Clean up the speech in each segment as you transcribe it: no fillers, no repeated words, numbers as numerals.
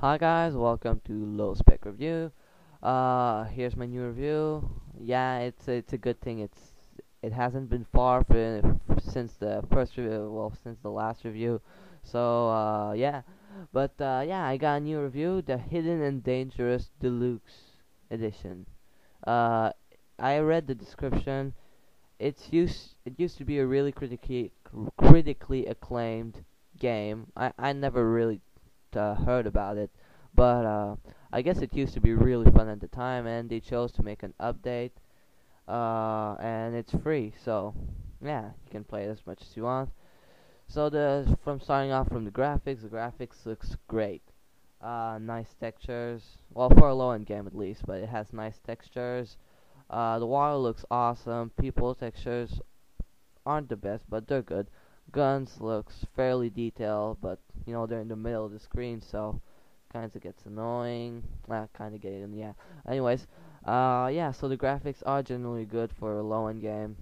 Hi guys, welcome to Low Spec Review. Here's my new review. Yeah, it's a good thing. It hasn't been far since the first review, well, since the last review. So yeah, but yeah, I got a new review, the Hidden and Dangerous Deluxe Edition. Uh, I read the description. It used to be a really critically acclaimed game. I never really heard about it, but I guess it used to be really fun at the time, and they chose to make an update, and it's free, so yeah, you can play it as much as you want. So from starting off from the graphics looks great. Nice textures, well, for a low-end game at least, but it has nice textures. The water looks awesome. People textures aren't the best, but they're good. Guns looks fairly detailed, but they're in the middle of the screen, so kind of gets annoying. Kind of getting, yeah. Anyways, yeah. So the graphics are generally good for a low-end game.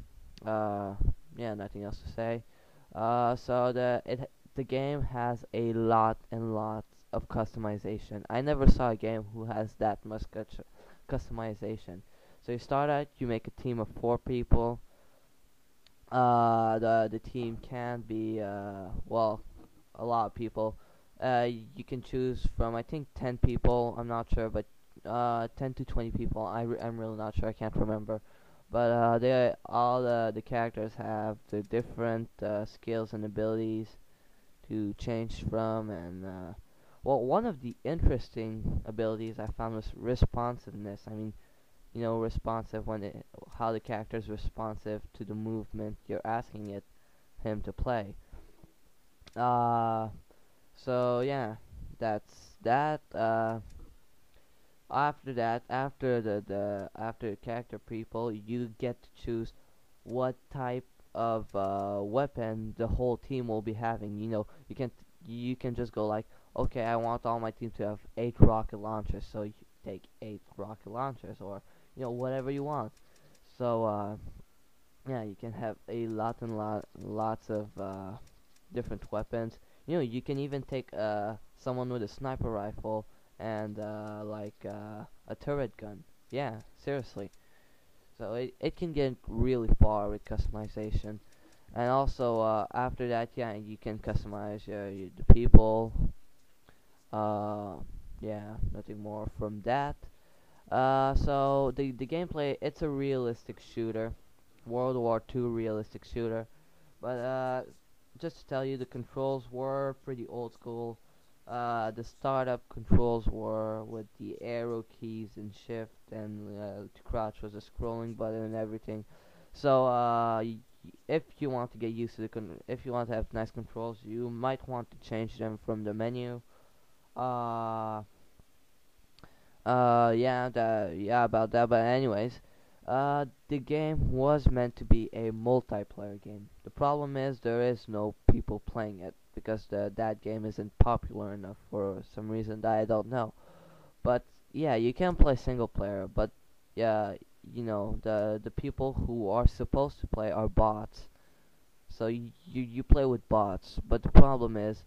Uh, yeah, nothing else to say. So the game has a lot and lots of customization. I never saw a game who has that much customization. So you start out, you make a team of 4 people. The team can be well, a lot of people. You can choose from, I think, 10 people. I'm not sure, but 10 to 20 people. I'm really not sure. I can't remember. But they all the characters have the different skills and abilities to change from, and well, one of the interesting abilities I found was responsiveness. I mean, responsive how the character is responsive to the movement you're asking him to play. Uh, so yeah, that's that. After that, after character people, you get to choose what type of weapon the whole team will be having. You can just go like, okay, I want all my team to have 8 rocket launchers, so you take 8 rocket launchers, or whatever you want. So yeah, you can have a lots of different weapons. You can even take someone with a sniper rifle and a turret gun. Yeah, seriously. So it can get really far with customization. And also after that, yeah, you can customize the people. Uh, yeah, nothing more from that. So the gameplay, it's a realistic shooter, World War II realistic shooter. But just to tell you, the controls were pretty old school. The startup controls were with the arrow keys and shift, and to crouch was a scrolling button and everything. So if you want to get used to if you want to have nice controls, you might want to change them from the menu. Uh, yeah, about that. But anyways, the game was meant to be a multiplayer game. The problem is there is no people playing it because that game isn't popular enough for some reason that I don't know. But yeah, you can play single player, but yeah, the people who are supposed to play are bots. So you play with bots, but the problem is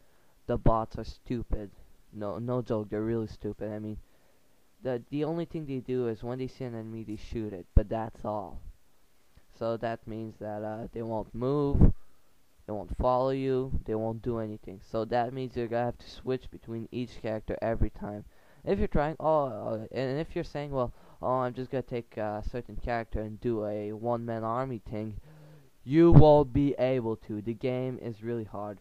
the bots are stupid. No joke, they're really stupid. I mean, the only thing they do is when they see an enemy, they shoot it, but that's all. So that means that they won't move, they won't follow you, they won't do anything. So that means you're gonna have to switch between each character every time. If you're trying, and if you're saying, well, I'm just gonna take a certain character and do a one-man army thing, you won't be able to. The game is really hard.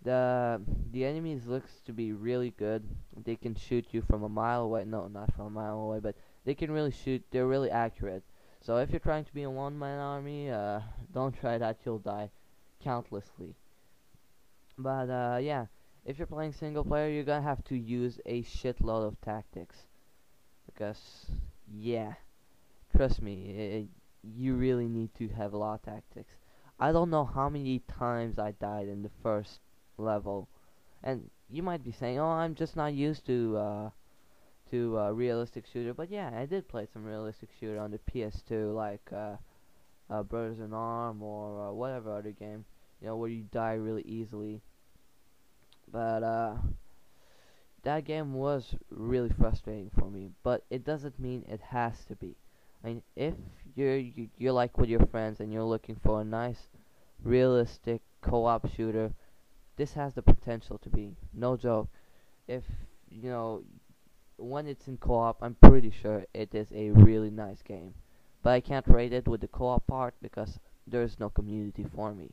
The enemies looks to be really good. They can shoot you from a mile away. No, not from a mile away, but they can really shoot. They're really accurate. So if you're trying to be a one-man army, don't try that. You'll die countlessly. But yeah, if you're playing single player, you're gonna have to use a shitload of tactics because yeah, trust me, you really need to have a lot of tactics. I don't know how many times I died in the first level. And you might be saying, "Oh, I'm just not used to realistic shooter." But yeah, I did play some realistic shooter on the PS2, like Brothers in Arm or whatever other game, where you die really easily. But that game was really frustrating for me, but it doesn't mean it has to be. I mean, if you're like with your friends and you're looking for a nice, realistic co-op shooter, this has the potential to be no joke. If you know when it's in co-op, I'm pretty sure it is a really nice game. But I can't rate it with the co-op part because there's no community for me.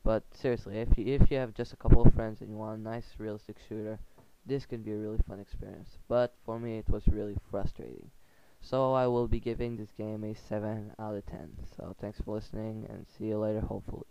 But seriously, if you have just a couple of friends and you want a nice realistic shooter, this can be a really fun experience. But for me, it was really frustrating. So I will be giving this game a 7 out of 10. So thanks for listening and see you later, hopefully.